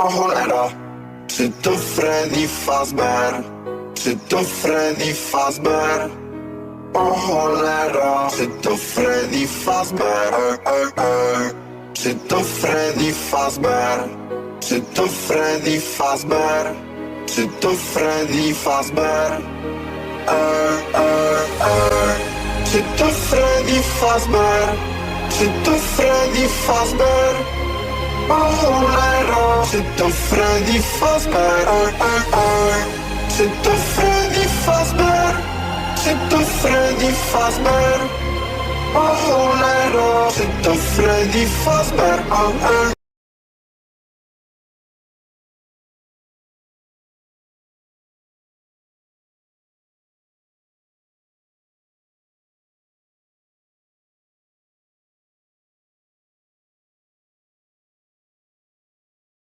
O cholera, czy to Freddy Fazbear? Czy to Freddy Fazbear? O cholera, czy to Freddy Fazbear? Czy to Freddy Fazbear? Czy to Freddy Fazbear? Czy to Freddy Fazbear? Czy to Freddy Fazbear? Czy to Freddy Fazbear? O cholera, czy to Freddy Fazbear? Czy to Freddy Fazbear? Czy to Freddy Fazbear? O cholera, czy to Freddy Fazbear?